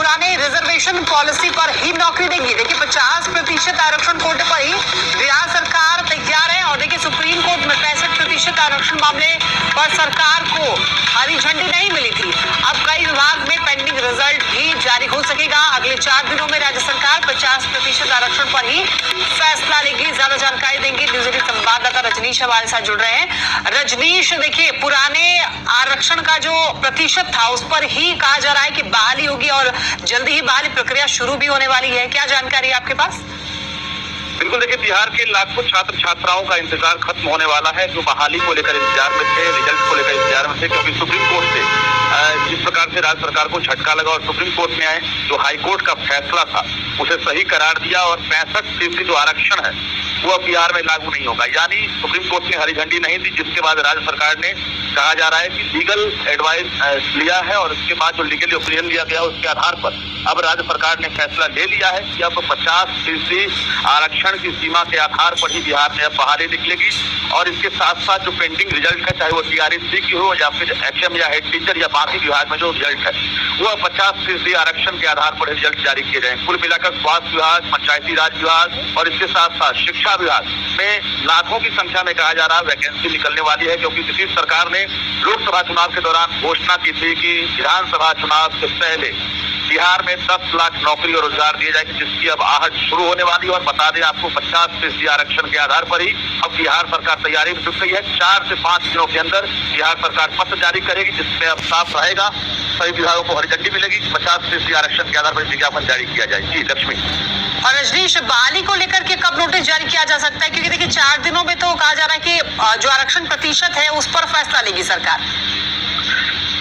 पुराने reservation policy पर ही नौकरी देंगी। देखिए 50% आरक्षण कोटे पर ही बिहार सरकार तैयार है और देखिए सुप्रीम कोर्ट में 65% आरक्षण मामले पर सरकार को हरी झंडी नहीं मिली थी। अब कई विभाग में पेंडिंग रिजल्ट भी जारी हो सकेगा। अगले 4 दिनों में राज्य सरकार 50% आरक्षण पर ही फैसला लेगी। ज्यादा जानकारी देंगे न्यूज 18 संवाददाता रजनीश हमारे साथ जुड़ रहे हैं। रजनीश, देखिए पुराने आरक्षण का जो प्रतिशत था उस पर ही कहा जा रहा है कि बहाली होगी और जल्दी ही बहाली प्रक्रिया शुरू भी होने वाली है। क्या जानकारी है आपके पास? बिल्कुल, देखिए बिहार के लाखों छात्र छात्राओं का इंतजार खत्म होने वाला है, जो बहाली को लेकर इंतजार में थे, रिजल्ट को लेकर इंतजार में थे, क्योंकि सुप्रीम कोर्ट से जिस प्रकार से राज्य सरकार को झटका लगा और सुप्रीम कोर्ट ने जो हाई कोर्ट का फैसला था उसे सही करार दिया और 65% जो आरक्षण है वो अब बिहार में लागू नहीं होगा। यानी सुप्रीम कोर्ट ने हरी झंडी नहीं दी, जिसके बाद राज्य सरकार ने कहा जा रहा है कि लीगल एडवाइस लिया है और उसके बाद जो लीगल ओपिनियन लिया गया उसके आधार पर अब राज्य सरकार ने फैसला ले लिया है कि अब 50% आरक्षण की सीमा के आधार पर ही बिहार में अब बहाली निकलेगी। और इसके साथ साथ जो पेंडिंग रिजल्ट है, चाहे वो टीआरई की हो या फिर एचएम या हेड टीचर या बाकी विभाग में जो रिजल्ट है वो 50% आरक्षण के आधार पर रिजल्ट जारी किए जाएंगे। कुल मिलाकर स्वास्थ्य विभाग, पंचायती राज विभाग और इसके साथ साथ शिक्षा विभाग में लाखों की संख्या में कहा जा रहा है वैकेंसी निकलने वाली है, क्योंकि नीतीश सरकार ने लोकसभा चुनाव के दौरान घोषणा की थी कि विधानसभा चुनाव से पहले बिहार में 10 लाख नौकरी और रोजगार दिए जाएंगे, जिसकी अब आहट शुरू होने वाली है। और बता दें आपको 50% आरक्षण के आधार पर ही अब बिहार सरकार तैयारी में जुट गई है। 4 से 5 दिनों के अंदर बिहार सरकार पत्र जारी करेगी, जिसमें अब साफ रहेगा, सभी विभागों को हरी झंडी मिलेगी, 50% आरक्षण के आधार पर विज्ञापन जारी किया जाए। जी लक्ष्मी। और रजनीश, बहाली को लेकर के कब नोटिस जारी किया जा सकता है? क्योंकि देखिए 4 दिनों में तो कहा जा रहा है कि जो आरक्षण प्रतिशत है उस पर फैसला लेगी सरकार।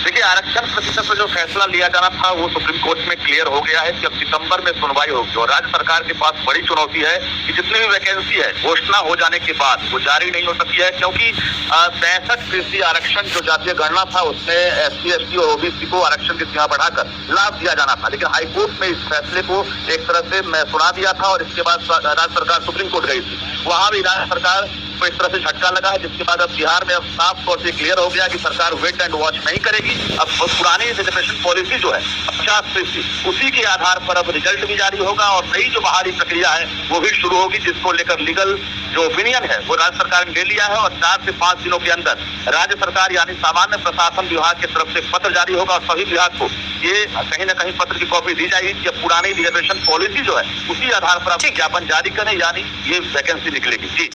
देखिए आरक्षण प्रतिशत पर जो फैसला लिया जाना था वो सुप्रीम कोर्ट में क्लियर हो गया है कि अब सितंबर में सुनवाई होगी। और राज्य सरकार के पास बड़ी चुनौती है कि जितनी भी वैकेंसी है घोषणा हो जाने के बाद वो जारी नहीं हो सकती है, क्योंकि 65% आरक्षण जो जातीय गणना था उसमें SC, ST और OBC को आरक्षण की सीमा बढ़ाकर लाभ दिया जाना था। लेकिन हाईकोर्ट में इस फैसले को एक तरह से सुना दिया था और इसके बाद राज्य सरकार सुप्रीम कोर्ट गई थी। वहां भी राज्य सरकार को इस तरह से झटका लगा है, जिसके बाद अब बिहार में अब साफ तौर से क्लियर हो गया कि सरकार वेट एंड वॉच नहीं करेगी। अब पुरानी रिजर्वेशन पॉलिसी जो है 50% उसी के आधार पर अब रिजल्ट भी जारी होगा और नई जो बहाली प्रक्रिया है वो भी शुरू होगी, जिसको लेकर लीगल जो ओपिनियन है वो राज्य सरकार ने ले लिया है। और 4 से 5 दिनों के अंदर राज्य सरकार यानी सामान्य प्रशासन विभाग की तरफ से पत्र जारी होगा और सभी विभाग को ये कहीं न कहीं पत्र की कॉपी दी जाएगी कि पुरानी रिजर्वेशन पॉलिसी जो है उसी आधार पर आप विज्ञापन जारी करें, यानी ये वैकेंसी निकलेगी। जी।